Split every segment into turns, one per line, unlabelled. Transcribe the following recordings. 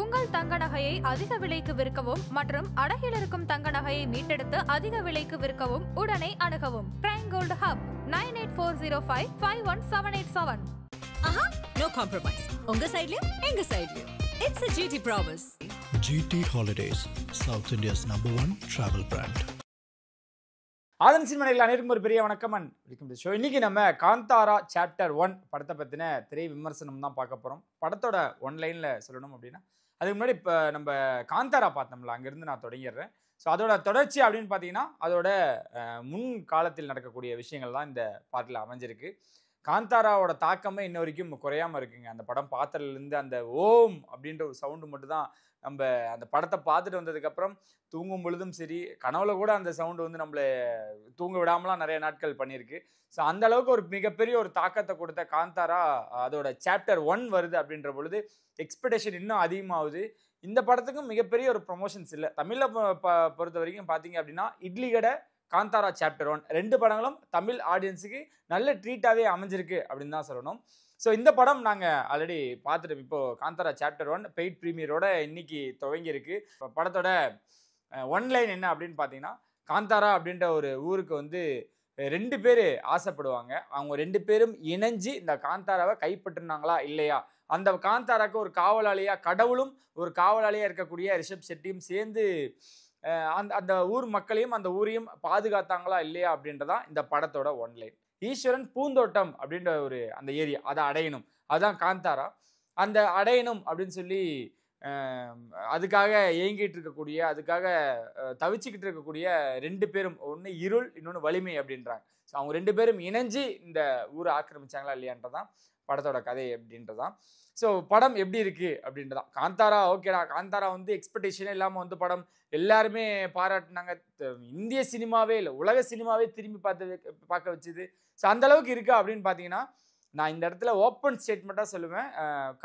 உங்கள் தங்க நகையை அதிக விலைக்கு விற்கவும் மற்றும் அடகில் இருக்கும் தங்க நகையை மீட்டெடுத்து அதிக விலைக்கு விற்கவும் உடனே அணுகவும் prime gold hub 9840551787.
Aha, no compromise. உங்க சைடுலயும் எங்க சைடுலயும். It's a GT promise.
GT Holidays, South India's #1 travel brand.
ஆதன் சினிமாவில் அனைவருக்கும் ஒரு பெரிய வணக்கம் அண்ட் வெல்கம் டு ஷோ. இன்னைக்கு நம்ம காந்தாரா சாப்டர் 1 படத்தை பற்றின திரை விமர்சனம் தான் பார்க்க போகிறோம். படத்தோட ஒன்லைனில் சொல்லணும் அப்படின்னா அதுக்கு முன்னாடி இப்போ நம்ம காந்தாரா பார்த்தோம்ல, அங்கேருந்து நான் தொடங்கிடுறேன். ஸோ அதோட தொடர்ச்சி அப்படின்னு பார்த்தீங்கன்னா அதோட முன் காலத்தில் நடக்கக்கூடிய விஷயங்கள் தான் இந்த பாட்டில் அமைஞ்சிருக்கு. காந்தாராவோட தாக்கமே இன்ன வரைக்கும் குறையாமல் இருக்குங்க. அந்த படம் பார்த்ததுலேருந்து அந்த ஓம் அப்படின்ற ஒரு சவுண்டு மட்டும் தான் நம்ம அந்த படத்தை பார்த்துட்டு வந்ததுக்கப்புறம் தூங்கும் பொழுதும் சரி, கனவுல கூட அந்த சவுண்டு வந்து நம்மளை தூங்க விடாமலாம் நிறைய நாட்கள் பண்ணியிருக்கு. ஸோ அந்த அளவுக்கு ஒரு மிகப்பெரிய ஒரு தாக்கத்தை கொடுத்த காந்தாரா அதோட சாப்டர் 1 வருது அப்படின்ற பொழுது எக்ஸ்பெக்டேஷன் இன்னும் அதிகமாகுது. இந்த படத்துக்கும் மிகப்பெரிய ஒரு ப்ரொமோஷன்ஸ் இல்லை. தமிழில் பொறுத்த வரைக்கும் பார்த்தீங்க அப்படின்னா இட்லி கடை, காந்தாரா சாப்டர் 1 2 படங்களும் தமிழ் ஆடியன்ஸுக்கு நல்ல ட்ரீட்டாகவே அமைஞ்சிருக்கு அப்படின்னு தான் சொல்லணும். ஸோ இந்த படம் நாங்கள் ஆல்ரெடி பார்த்துட்டு இப்போது காந்தாரா சாப்டர் 1 பெய்ட் ப்ரீமியரோட இன்னைக்கு துவங்கியிருக்கு. படத்தோட ஒன்லைன் என்ன அப்படின்னு பார்த்தீங்கன்னா, காந்தாரா அப்படின்ற ஒரு ஊருக்கு வந்து 2 பேர் ஆசைப்படுவாங்க. அவங்க 2 பேரும் இணைஞ்சு இந்த காந்தாராவை கைப்பற்றினாங்களா இல்லையா, அந்த காந்தாராக்கு ஒரு காவலாளியாக கடவுளும் ஒரு காவலாளியாக இருக்கக்கூடிய ரிஷப் ஷெட்டியும் சேர்ந்து அந்த ஊர் மக்களையும் அந்த ஊரையும் பாதுகாத்தாங்களா இல்லையா அப்படின்றதான் இந்த படத்தோட ஒன்லைன். ஈஸ்வரன் பூந்தோட்டம் அப்படின்ற ஒரு அந்த ஏரியா அதை அடையணும், அதுதான் காந்தாரா. அந்த அடையணும் அப்படின்னு சொல்லி அதுக்காக ஏங்கிட்டு இருக்கக்கூடிய, அதுக்காக தவிச்சுக்கிட்டு இருக்கக்கூடிய 2 பேரும், ஒன்று இருள் இன்னொன்று வலிமை அப்படின்றாங்க. ஸோ அவங்க 2 பேரும் இணைஞ்சு இந்த ஊரை ஆக்கிரமிச்சாங்களா இல்லையான்றதான் படத்தோட கதை அப்படின்றதான். ஸோ படம் எப்படி இருக்கு அப்படின்றதான். காந்தாரா ஓகேடா, காந்தாரா வந்து எக்ஸ்பெக்டேஷனே இல்லாமல் வந்து படம் எல்லாருமே பாராட்டினாங்க. இந்திய சினிமாவே இல்லை, உலக சினிமாவே திரும்பி பார்க்க வச்சுது. ஸோ அந்த அளவுக்கு இருக்கா அப்படின்னு பார்த்தீங்கன்னா, நான் இந்த இடத்துல ஓப்பன் ஸ்டேட்மெண்ட்டாக சொல்லுவேன்,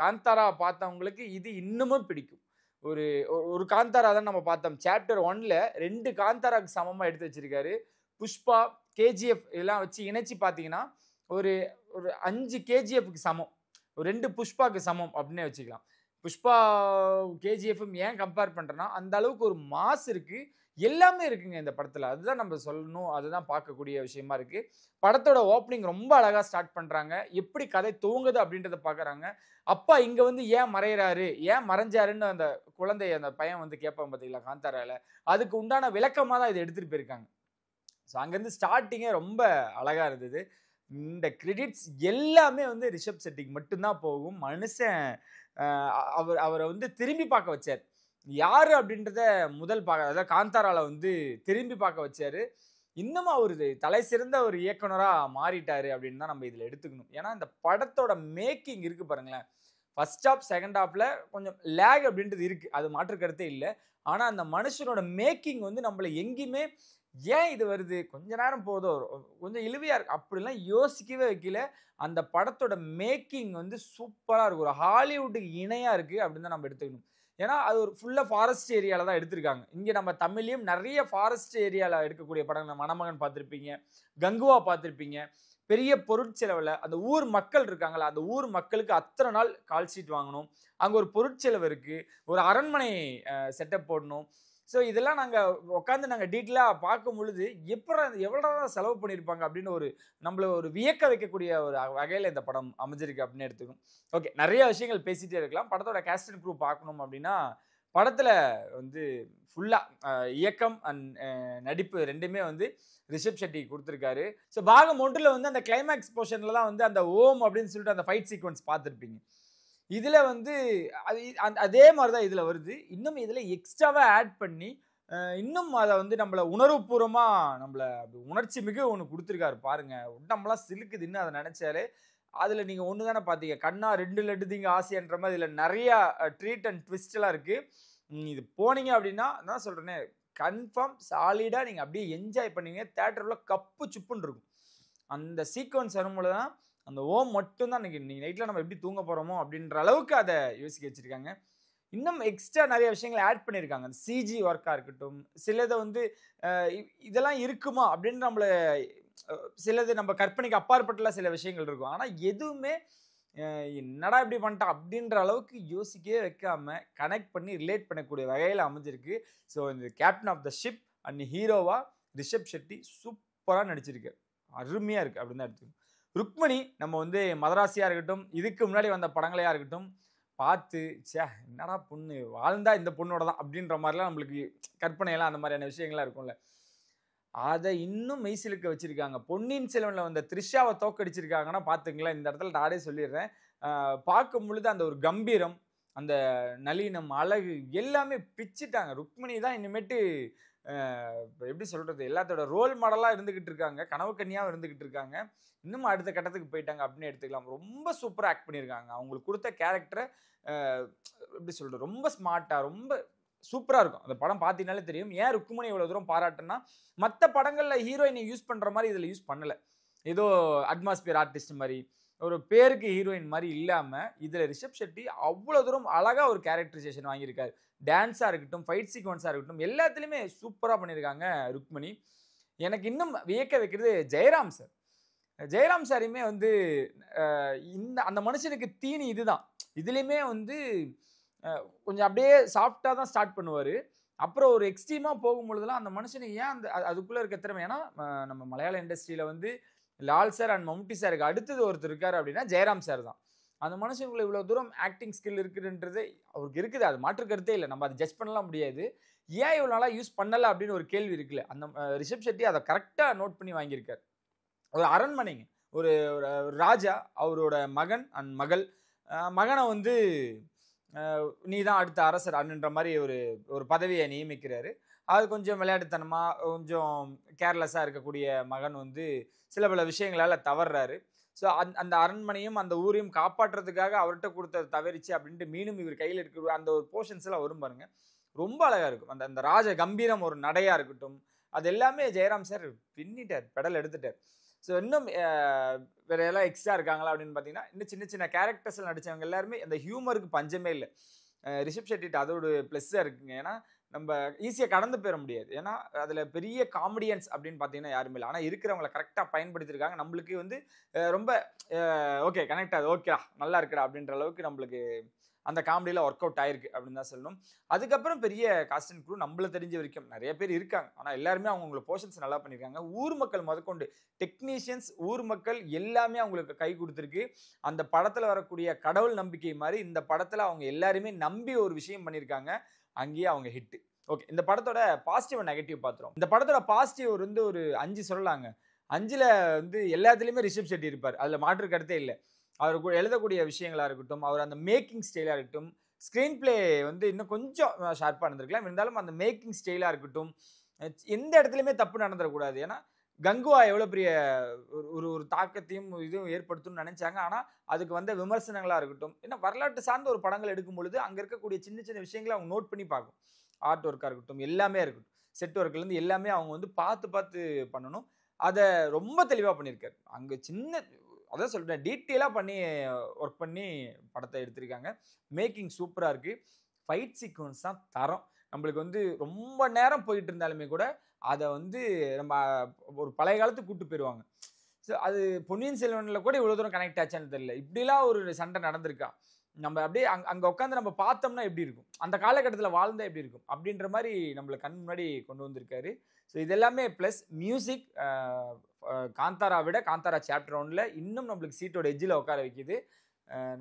காந்தாரா பார்த்தவங்களுக்கு இது இன்னமும் பிடிக்கும். ஒரு காந்தாரா தான் நம்ம பார்த்தோம். சாப்டர் 1ல் 2 காந்தாராக்கு சமமாக எடுத்து வச்சிருக்காரு. புஷ்பா, கேஜிஎஃப் இதெல்லாம் வச்சு இணைச்சி பார்த்தீங்கன்னா ஒரு 5 கேஜிஎஃப்க்கு சமம், ஒரு 2 புஷ்பாவுக்கு சமம் அப்படின்னே வச்சுக்கலாம். புஷ்பா கேஜிஎஃப்பும் ஏன் கம்பேர் பண்ணுறேன்னா, அந்த அளவுக்கு ஒரு மாஸ் இருக்குது, எல்லாமே இருக்குங்க இந்த படத்தில். அதுதான் நம்ம சொல்லணும், அதுதான் பார்க்கக்கூடிய விஷயமா இருக்குது. படத்தோட ஓப்பனிங் ரொம்ப அழகாக ஸ்டார்ட் பண்ணுறாங்க. எப்படி கதை துவங்குது அப்படின்றத பார்க்குறாங்க. அப்பா இங்கே வந்து ஏன் மறையிறாரு, ஏன் மறைஞ்சாருன்னு அந்த குழந்தை, அந்த பையன் வந்து கேட்பான் பார்த்தீங்களா காந்தாராவில், அதுக்கு உண்டான விளக்கமாக தான் இதை எடுத்துகிட்டு போயிருக்காங்க. ஸோ அங்கேருந்து ஸ்டார்டிங்கே ரொம்ப அழகாக இருந்தது. இந்த கிரெடிட்ஸ் எல்லாமே வந்து ரிஷப் ஷெட்டிக்கு மட்டும்தான் போகும். மனுஷன் அவரை வந்து திரும்பி பார்க்க வச்சார். யார் அப்படின்றத முதல் அதாவது காந்தாராவில் வந்து திரும்பி பார்க்க வச்சார். இன்னமும் அவர் தலை சிறந்த ஒரு இயக்குனராக மாறிட்டார் அப்படின்னு தான் நம்ம இதில் எடுத்துக்கணும். ஏன்னா இந்த படத்தோட மேக்கிங் இருக்குது பாருங்களேன். ஃபர்ஸ்ட் ஹாஃப் செகண்ட் ஹாஃபில் கொஞ்சம் லேக் அப்படின்றது இருக்குது, அது மாற்று கருத்தே இல்லை. ஆனால் அந்த மனுஷனோட மேக்கிங் வந்து நம்மளை எங்கேயுமே ஏன் இது வருது, கொஞ்ச நேரம் போதோ, கொஞ்சம் இழுவையாக இருக்குது அப்படிலாம் யோசிக்கவே வைக்கல. அந்த படத்தோட மேக்கிங் வந்து சூப்பராக இருக்குது, ஒரு ஹாலிவுட்டுக்கு இணையாக இருக்குது அப்படின்னு தான் நம்ம எடுத்துக்கணும். ஏன்னா அது ஒரு ஃபுல்லாக ஃபாரஸ்ட் ஏரியாவில் தான் எடுத்திருக்காங்க. இங்கே நம்ம தமிழ்லையும் நிறைய ஃபாரஸ்ட் ஏரியாவில் எடுக்கக்கூடிய படங்கள், மணமகன் பார்த்துருப்பீங்க, கங்குவா பார்த்துருப்பீங்க. பெரிய பொருட்செலவில் அந்த ஊர் மக்கள் இருக்காங்களா, அந்த ஊர் மக்களுக்கு அத்தனை நாள் கால் ஷீட் வாங்கணும், அங்கே ஒரு பொருட்செலவு இருக்குது, ஒரு அரண்மனை செட்டப் போடணும். ஸோ இதெல்லாம் நாங்கள் உட்காந்து நாங்கள் டீட்டெயிலாக பார்க்கும் பொழுது எவ்வளோ செலவு பண்ணியிருப்பாங்க அப்படின்னு நம்மளை ஒரு வியக்க வைக்கக்கூடிய ஒரு வகையில் இந்த படம் அமைஞ்சிருக்கு அப்படின்னு எடுத்துக்கணும். ஓகே, நிறைய விஷயங்கள் பேசிகிட்டே இருக்கலாம். படத்தோட கேஸ்ட் அண்ட் க்ரூ பார்க்கணும் அப்படின்னா, படத்தில் வந்து ஃபுல்லாக இயக்கம் அண்ட் நடிப்பு 2மே வந்து ரிஷப் ஷெட்டி கொடுத்துருக்காரு. ஸோ பாகம் 1ல் வந்து அந்த கிளைமேக்ஸ் போர்ஷனில் தான் வந்து அந்த ஓம் அப்படின்னு சொல்லிட்டு அந்த ஃபைட் சீக்வன்ஸ் பார்த்துருப்பீங்க. இதில் வந்து அதே மாதிரி தான் இதில் வருது. இன்னும் இதில் எக்ஸ்ட்ராவாக ஆட் பண்ணி இன்னும் அதை வந்து நம்மளை உணர்வுபூர்வமாக நம்மளை உணர்ச்சி மிக ஒன்று கொடுத்துருக்காரு பாருங்கள். நம்மளாம் சிலுக்குதுன்னு அதை நினச்சாலே. அதில் நீங்கள் ஒன்று தானே பார்த்தீங்க, கண்ணா 2 லட்டு திங்க ஆசைன்ற மாதிரி இதில் நிறையா ட்ரீட் அண்ட் ட்விஸ்டெல்லாம் இருக்குது. இது போனீங்க அப்படின்னா நான் சொல்கிறேனே, கன்ஃபார்ம் சாலிடாக நீங்கள் அப்படியே என்ஜாய் பண்ணீங்க. தேட்டரில் கப்பு சுப்புன்னு இருக்கும். அந்த சீக்வன்ஸ் வரும்போது தான் அந்த ஓம் மட்டும்தான் இன்னைக்கு நைட்டில் நம்ம எப்படி தூங்க போகிறோமோ அப்படின்ற அளவுக்கு அதை யோசிக்க வச்சுருக்காங்க. இன்னும் எக்ஸ்ட்ரா நிறைய விஷயங்களை ஆட் பண்ணியிருக்காங்க. அந்த சிஜி ஒர்க்காக இருக்கட்டும், சிலதை வந்து இதெல்லாம் இருக்குமா அப்படின்னு நம்மளை சிலது நம்ம கற்பனைக்கு அப்பாற்பட்டுலாம் சில விஷயங்கள் இருக்கும். ஆனால் எதுவுமே என்னடா இப்படி பண்ணிட்டான் அப்படின்ற அளவுக்கு யோசிக்கவே வைக்காம கனெக்ட் பண்ணி ரிலேட் பண்ணக்கூடிய வகையில் அமைஞ்சிருக்கு. ஸோ இந்த captain of the ship and ஹீரோவா ரிஷப் ஷெட்டி சூப்பராக நடிச்சிருக்காரு. அருமையாக இருக்குது அப்படின்னு தான் எடுத்துக்கணும். ருக்மணி நம்ம வந்து மதராசியாக இருக்கட்டும், இதுக்கு முன்னாடி வந்த படங்களையாக இருக்கட்டும் பார்த்து என்னடா பொண்ணு வாழ்ந்தா இந்த பொண்ணோட தான் அப்படின்ற மாதிரிலாம் நம்மளுக்கு கற்பனையெல்லாம் அந்த மாதிரியான விஷயங்கள்லாம் இருக்கும்ல, அதை இன்னும் மெய்சிலுக்க வச்சிருக்காங்க. பொன்னியின் செல்வனில் வந்த த்ரிஷாவை தோக்கடிச்சிருக்காங்கன்னா பார்த்துங்களேன். இந்த இடத்துல நானே சொல்லிடுறேன். பார்க்கும் பொழுது அந்த ஒரு கம்பீரம், அந்த நளினம், அழகு எல்லாமே பிச்சுட்டாங்க. ருக்மணி தான் இனிமேட்டு எப்படி சொல்கிறது, எல்லாத்தோட ரோல் மாடலாக இருந்துக்கிட்டு இருக்காங்க, கனவு கன்னியாகவும் இருந்துக்கிட்டு இருக்காங்க. இன்னும் அடுத்த கட்டத்துக்கு போயிட்டாங்க அப்படின்னு எடுத்துக்கலாம். ரொம்ப சூப்பராக ஆக்ட் பண்ணியிருக்காங்க. அவங்களுக்கு கொடுத்த கேரக்டரை எப்படி சொல்கிறது, ரொம்ப ஸ்மார்ட்டாக ரொம்ப சூப்பராக இருக்கும். அந்த படம் பார்த்தீங்கனாலே தெரியும். ஏன் ருக்மணி இவ்வளோ தூரம் பாராட்டுன்னா, மற்ற படங்களில் ஹீரோயினை யூஸ் பண்ணுற மாதிரி இதில் யூஸ் பண்ணலை. ஏதோ அட்மாஸ்பியர் ஆர்டிஸ்ட் மாதிரி ஒரு பேருக்கு ஹீரோயின் மாதிரி இல்லாமல் இதில் ரிஷப் ஷெட்டி அவ்வளோ தூரம் அழகாக ஒரு கேரக்டரைசேஷன் வாங்கியிருக்காரு. டான்ஸாக இருக்கட்டும், ஃபைட் சீக்வன்ஸாக இருக்கட்டும், எல்லாத்துலேயுமே சூப்பராக பண்ணியிருக்காங்க ருக்மணி. எனக்கு இன்னும் வியக்க வைக்கிறது ஜெயராம் சார். ஜெயராம் சாரையுமே வந்து அந்த மனுஷனுக்கு தீனி இதுதான். இதுலேயுமே வந்து கொஞ்சம் அப்படியே சாஃப்டாக தான் ஸ்டார்ட் பண்ணுவார். அப்புறம் ஒரு எக்ஸ்ட்ரீமாக போகும்பொழுதுலாம் அந்த மனுஷனுக்கு ஏன் அதுக்குள்ளே இருக்க திறமை, ஏன்னா நம்ம மலையாள இண்டஸ்ட்ரியில் வந்து லால் சார் அண்ட் மம்முட்டி சாருக்கு அடுத்தது ஒருத்தர் இருக்காரு அப்படின்னா ஜெயராம் சார் தான். அந்த மனுஷனுக்குள்ள இவ்வளோ தூரம் ஆக்டிங் ஸ்கில் இருக்குதுன்றது அவருக்கு இருக்குது, அது மாற்று கருத்தே இல்லை. நம்ம அதை ஜட்ஜ் பண்ணலாம் முடியாது. ஏன் இவ்வளோ நாளாக யூஸ் பண்ணலை அப்படின்னு ஒரு கேள்வி இருக்குல்ல, அந்த ரிஷப் ஷெட்டி அதை கரெக்டாக நோட் பண்ணி வாங்கியிருக்காரு. ஒரு அரண்மனைங்க, ஒரு ராஜா அவரோட மகன் அண்ட் மகனை வந்து நீ தான் அடுத்த அரசர் அப்படின்ற மாதிரி ஒரு பதவியை நியமிக்கிறாரு. அது கொஞ்சம் விளையாட்டுத்தனமாக கொஞ்சம் கேர்லெஸ்ஸாக இருக்கக்கூடிய மகன் வந்து சில பல விஷயங்களால் தவறுறாரு. ஸோ அந்த அரண்மனையும் அந்த ஊரையும் காப்பாற்றுறதுக்காக அவர்கிட்ட கொடுத்தது தவறிச்சு அப்படின்ட்டு மீண்டும் இவர் கையில் இருக்கிற அந்த ஒரு போர்ஷன்ஸ் எல்லாம் வரும் பாருங்க, ரொம்ப அழகாக இருக்கும். அந்த ராஜ கம்பீரம், ஒரு நடையாக இருக்கட்டும், அது எல்லாமே ஜெயராம் சார் பின்னிட்டார், பெடல் எடுத்துட்டார். ஸோ இன்னும் வேற எல்லாம் எக்ஸ்ட்ரா இருக்காங்களா அப்படின்னு பார்த்தீங்கன்னா, இன்னும் சின்ன சின்ன கேரக்டர்ஸில் நடித்தவங்க எல்லாருமே அந்த ஹியூமருக்கு பஞ்சமே இல்லை. ரிஷப் ஷெட்டிட்ட அதோட ப்ளஸ்ஸாக இருக்குங்க. ஏன்னா நம்ம ஈஸியாக கடந்து போயிட முடியாது. ஏன்னா அதில் பெரிய காமெடியன்ஸ் அப்படின்னு பார்த்தீங்கன்னா யாருமே இல்லை. ஆனால் இருக்கிறவங்களை கரெக்டாக பயன்படுத்தியிருக்காங்க. நம்மளுக்கு வந்து ரொம்ப ஓகே கனெக்ட் ஆகுது, ஓகேடா நல்லா இருக்குடா அப்படின்ற அளவுக்கு நம்மளுக்கு அந்த காமெடியில் ஒர்க் அவுட் ஆயிருக்கு அப்படின்னு தான் சொல்லணும். அதுக்கப்புறம் பெரிய காஸ்ட் அண்ட் க்ரூ நம்மள தெரிஞ்ச வரைக்கும் நிறைய பேர் இருக்காங்க. ஆனால் எல்லாருமே அவங்களோட போர்ஷன்ஸ் நல்லா பண்ணியிருக்காங்க. ஊர் மக்கள் முதற்கொண்டு டெக்னீஷியன்ஸ், ஊர் மக்கள் எல்லாமே அவங்களுக்கு கை கொடுத்துருக்கு. அந்த படத்தில் வரக்கூடிய கடவுள் நம்பிக்கை மாதிரி இந்த படத்தில் அவங்க எல்லாருமே நம்பி ஒரு விஷயம் பண்ணியிருக்காங்க. அங்கேயே அவங்க ஹிட்டு. ஓகே, இந்த படத்தோட பாசிட்டிவ் அண்ட் நெகட்டிவ் பார்த்துரும். இந்த படத்தோட பாசிட்டிவ் வந்து ஒரு 5 சொல்லலாங்க. 5ல் வந்து எல்லாத்துலேயுமே ரிஷப் ஷெட்டி இருப்பார், அதில் மாற்று கருத்தே இல்லை. அவர் எழுதக்கூடிய விஷயங்களாக இருக்கட்டும், அவர் அந்த மேக்கிங் ஸ்டைலாக இருக்கட்டும், ஸ்க்ரீன் பிளே வந்து இன்னும் கொஞ்சம் ஷார்ப்பாக இருந்திருக்கலாம். இருந்தாலும் அந்த மேக்கிங் ஸ்டைலாக இருக்கட்டும், எந்த இடத்துலையுமே தப்பு நடந்துடக்கூடாது. ஏன்னா கங்குவா எவ்வளோ பெரிய ஒரு தாக்கத்தையும் இதுவும் ஏற்படுத்தும்னு நினச்சாங்க. ஆனால் அதுக்கு வந்த விமர்சனங்களாக இருக்கட்டும், ஏன்னா வரலாற்று சார்ந்த ஒரு படங்கள் எடுக்கும் பொழுது அங்கே இருக்கக்கூடிய சின்ன சின்ன விஷயங்களை அவங்க நோட் பண்ணி பார்க்கும். ஆர்ட் ஒர்க்காக இருக்கட்டும், எல்லாமே இருக்கட்டும், செட் ஒர்க்லேருந்து எல்லாமே அவங்க வந்து பார்த்து பண்ணணும். அதை ரொம்ப தெளிவாக பண்ணியிருக்காரு. அங்கே சின்ன அதான் சொல்கிறேன், டீட்டெயிலாக பண்ணி ஒர்க் பண்ணி படத்தை எடுத்திருக்காங்க. மேக்கிங் சூப்பராக இருக்குது. ஃபைட் சீக்வன்ஸ் தான் தரம். நம்மளுக்கு வந்து ரொம்ப நேரம் போயிட்டு இருந்தாலுமே கூட அதை வந்து நம்ம ஒரு பழைய காலத்துக்கு கூப்பிட்டு போயிடுவாங்க. ஸோ அது பொன்னியின் செல்வனில் கூட இவ்வளோ தூரம் கனெக்ட் ஆச்சான்னு தெரியல. இப்படிலாம் ஒரு சண்டை நடந்திருக்கா, நம்ம அப்படியே அங்கே உட்காந்து நம்ம பார்த்தோம்னா எப்படி இருக்கும், அந்த காலகட்டத்தில் வாழ்ந்தால் எப்படி இருக்கும் அப்படின்ற மாதிரி நம்மளை கண் முன்னாடி கொண்டு வந்திருக்காரு. ஸோ இது எல்லாமே ப்ளஸ் மியூசிக் காந்தாரா விட காந்தாரா சாப்டர் 1ல் இன்னும் நம்மளுக்கு சீட்டோட எஜ்ஜில் உட்கார வைக்கிது.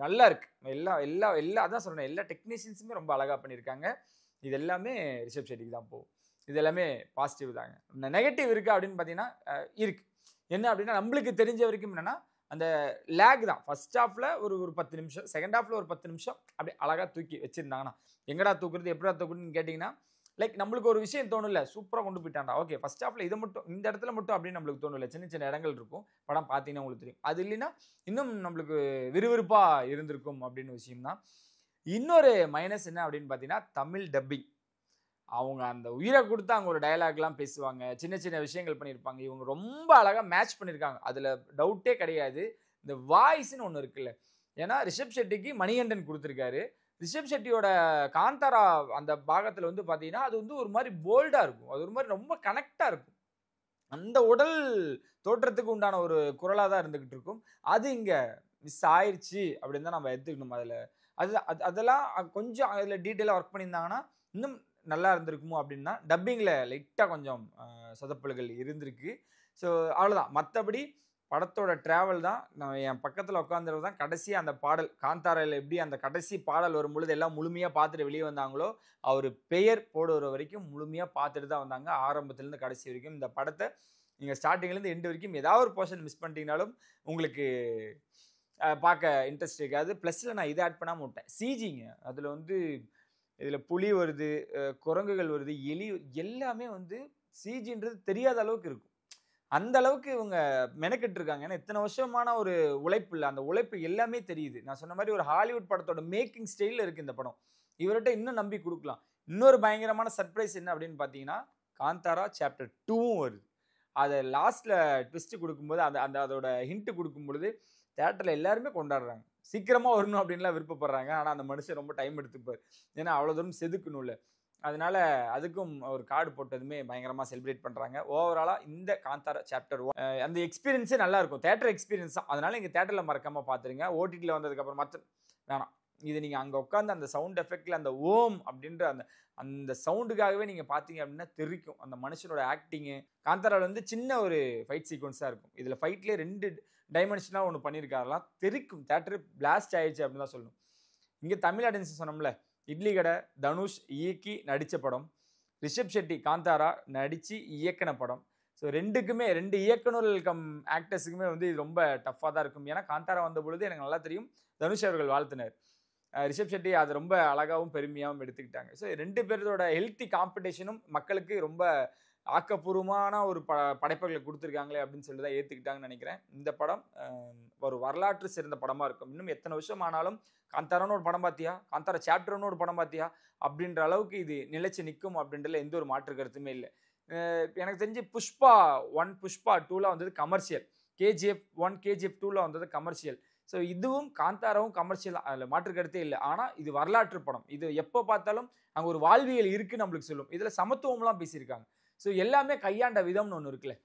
நல்லா இருக்கு. எல்லா அதான் சொல்கிறேன், எல்லா டெக்னீஷியன்ஸுமே ரொம்ப அழகாக பண்ணியிருக்காங்க. இது எல்லாமே ரிஷப் ஷெட்டிக்கு தான் போகும். இது எல்லாமே பாசிட்டிவ் தாங்க. நெகட்டிவ் இருக்கா அப்படின்னு பார்த்தீங்கன்னா இருக்கு. என்ன அப்படின்னா, நம்மளுக்கு தெரிஞ்ச வரைக்கும் என்னன்னா அந்த லேக் தான். ஃபர்ஸ்ட் ஹாஃப்ல ஒரு 10 நிமிஷம், செகண்ட் ஹாஃப்ல ஒரு 10 நிமிஷம் அப்படி அழகாக தூக்கி வச்சிருந்தாங்கன்னா, எங்கடா தூக்குறது எப்படா தூக்குறதுன்னு கேட்டிங்கன்னா, லைக் நம்மளுக்கு ஒரு விஷயம் தோணும்ல, சூப்பராக கொண்டு போயிட்டான்டா, ஓகே ஃபர்ஸ்ட் ஹாஃப்ல இதை மட்டும் இந்த இடத்துல மட்டும் அப்படின்னு நம்மளுக்கு தோணும்ல, சின்ன சின்ன இடங்கள் இருக்கும் படம் பார்த்தீங்கன்னா உங்களுக்கு தெரியும். அது இல்லைன்னா இன்னும் நம்மளுக்கு விறுவிறுப்பாக இருந்திருக்கும் அப்படின்னு விஷயம் தான். இன்னொரு மைனஸ் என்ன அப்படின்னு பார்த்தீங்கன்னா, தமிழ் டப்பிங். அவங்க அந்த உயிரை கொடுத்து அவங்க ஒரு டயலாக்லாம் பேசுவாங்க, சின்ன சின்ன விஷயங்கள் பண்ணியிருப்பாங்க. இவங்க ரொம்ப அழகாக மேட்ச் பண்ணியிருக்காங்க, அதில் டவுட்டே கிடையாது. இந்த வாய்ஸ்ன்னு ஒன்று இருக்குல்ல, ஏன்னா ரிஷப் ஷெட்டிக்கு மணிகண்டன் கொடுத்துருக்காரு. ரிஷப் ஷெட்டியோட காந்தாரா அந்த பாகத்தில் வந்து பார்த்தீங்கன்னா அது வந்து ஒரு மாதிரி போல்டாக இருக்கும், அது ஒரு மாதிரி ரொம்ப கனெக்டாக இருக்கும். அந்த உடல் தோற்றத்துக்கு உண்டான ஒரு குரலாக தான் இருந்துக்கிட்டு இருக்கும். அது இங்கே மிஸ் ஆயிடுச்சு அப்படின்னு தான் நம்ம எடுத்துக்கணும். அதெல்லாம் கொஞ்சம் அதில் டீட்டெயிலாக ஒர்க் பண்ணியிருந்தாங்கன்னா இன்னும் நல்லா இருந்திருக்குமோ அப்படின்னா டப்பிங்கில் லைட்டாக கொஞ்சம் சொதப்பல்கள் இருந்திருக்கு. ஸோ அவ்வளோதான். மற்றபடி படத்தோட ட்ராவல் தான். நான் என் பக்கத்தில் உட்காந்துறது தான் கடைசி அந்த பாடல் காந்தாராவில் எப்படி அந்த கடைசி பாடல் வரும்பொழுது எல்லாம் முழுமையாக பார்த்துட்டு வெளியே வந்தாங்களோ, அவர் பெயர் போடுற வரைக்கும் முழுமையாக பார்த்துட்டு தான் வந்தாங்க. ஆரம்பத்துலேருந்து கடைசி வரைக்கும் இந்த படத்தை நீங்கள் ஸ்டார்டிங்லேருந்து எண்டு வரைக்கும் ஏதாவது ஒரு போர்ஷன் மிஸ் பண்ணிட்டீங்கனாலும் உங்களுக்கு பார்க்க இன்ட்ரெஸ்ட் இருக்காது. ப்ளஸில் நான் இதை ஆட் பண்ணாமல் விட்டேன், சிஜிங்க. அதில் இதில் புலி வருது, குரங்குகள் வருது, எலி, எல்லாமே சிஜின்றது தெரியாத அளவுக்கு இருக்கும். அந்த அளவுக்கு இவங்க மெனக்கெட்டு இருக்காங்க. ஏன்னா இத்தனை வருஷமான ஒரு உழைப்பு இல்லை, அந்த உழைப்பு எல்லாமே தெரியுது. நான் சொன்ன மாதிரி ஒரு ஹாலிவுட் படத்தோட மேக்கிங் ஸ்டைலில் இருக்குது இந்த படம். இவர்கிட்ட இன்னும் நம்பி கொடுக்கலாம். இன்னொரு பயங்கரமான சர்ப்ரைஸ் என்ன அப்படின்னு பார்த்தீங்கன்னா, காந்தாரா சாப்டர் 2 வருது. அதை லாஸ்ட்டில் ட்விஸ்ட்டு கொடுக்கும்போது அதோட ஹிண்ட்டு கொடுக்கும் பொழுது தேட்டரில் எல்லாருமே கொண்டாடுறாங்க. சீக்கிரமாக வரணும் அப்படின்லாம் விருப்பப்படுறாங்க. ஆனால் அந்த மனுஷன் ரொம்ப டைம் எடுத்துப்பார். ஏன்னா அவ்வளோ தூரம் செதுக்கணும்ல. அதனால அதுக்கும் ஒரு கார்டு போட்டதுமே பயங்கரமாக செலிப்ரேட் பண்ணுறாங்க. ஓவராலாக இந்த காந்தாரா சாப்டர் 1 அந்த எக்ஸ்பீரியன்ஸே நல்லாயிருக்கும். தேட்டர் எக்ஸ்பீரியன்ஸ் தான். அதனால் இங்கே தேட்டரில் மறக்காமல் பார்த்துருங்க. ஓடிடியில் வந்ததுக்கப்புறம் வேணாம். இது நீங்கள் அங்கே உட்காந்து அந்த சவுண்ட் எஃபெக்டில் அந்த ஓம் அப்படின்ற அந்த சவுண்டுக்காகவே நீங்கள் பார்த்தீங்க அப்படின்னா தெரிக்கும் அந்த மனுஷனோட ஆக்டிங்கு. காந்தாராவில் சின்ன ஒரு ஃபைட் சீக்வன்ஸாக இருக்கும். இதில் ஃபைட்லேயே 2 டைமென்ஷனாக ஒன்று பண்ணியிருக்காரெல்லாம் தெரிக்கும். தேட்டரு பிளாஸ்ட் ஆயிடுச்சு அப்படின்னு தான் சொல்லணும். இங்கே தமிழ் ஆடியன்ஸ் சொன்னோம்ல, இட்லி கடை தனுஷ் இயக்கி நடித்த படம், ரிஷப் ஷெட்டி காந்தாரா நடித்து இயக்கின படம். ஸோ 2க்குமே 2 இயக்குனர்கள் கம் ஆக்டர்ஸுக்குமே இது ரொம்ப டஃப்பாக தான் இருக்கும். ஏன்னா காந்தாரா வந்த பொழுது எனக்கு நல்லா தெரியும் தனுஷ் அவர்கள் வாழ்த்தினார். ரிஷப் ஷெட்டி அது ரொம்ப அழகாகவும் பெருமையாகவும் எடுத்துக்கிட்டாங்க. ஸோ 2 பேரோட ஹெல்த்தி காம்படிஷனும் மக்களுக்கு ரொம்ப ஆக்கப்பூர்வமான ஒரு படைப்புகளை கொடுத்துருக்காங்களே அப்படின்னு சொல்லி தான் ஏற்றுக்கிட்டாங்கன்னு நினைக்கிறேன். இந்த படம் ஒரு வரலாற்று சிறந்த படமாக இருக்கும். இன்னும் எத்தனை வருஷம் ஆனாலும் காந்தாரான்னு ஒரு படம் பார்த்தியா, காந்தாரா சாப்டர் 1 ஒரு படம் பார்த்தியா அப்படின்ற அளவுக்கு இது நிலைச்சு நிற்கும் அப்படின்றதுல எந்த ஒரு மாற்று கருத்துமே இல்லை. எனக்கு தெரிஞ்சு புஷ்பா 1 புஷ்பா 2ல வந்தது கமர்ஷியல், KGF 1 KGF 2ல வந்தது கமர்ஷியல். ஸோ இதுவும் காந்தாராவும் கமர்ஷியல், அதில் மாற்று கருத்தே இல்லை. ஆனால் இது வரலாற்று படம். இது எப்போ பார்த்தாலும் அங்கே ஒரு வாழ்வியல் இருக்குன்னு நம்மளுக்கு சொல்லும். இதில் சமத்துவம்லாம் பேசியிருக்காங்க. ஸோ எல்லாமே கையாண்ட விதம்னு ஒன்று இருக்குல்ல,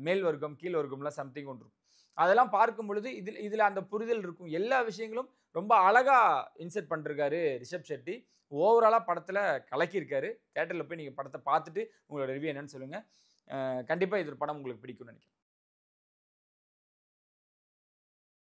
மேல் வர்க்கம் கீழ் வர்க்கம்லாம் சம்திங் ஒன்று இருக்கும். அதெல்லாம் பார்க்கும் பொழுது இதில் அந்த புரிதல் இருக்கும். எல்லா விஷயங்களும் ரொம்ப அழகாக இன்செர்ட் பண்ணிருக்காரு ரிஷப் ஷெட்டி. ஓவராலாக படத்தில் கலக்கியிருக்காரு. தேட்டரில் போய் நீங்கள் படத்தை பார்த்துட்டு உங்களோட ரிவ்யூ என்னன்னு சொல்லுங்கள். கண்டிப்பாக இது ஒரு படம் உங்களுக்கு பிடிக்கும்னு நினைக்கிறேன்.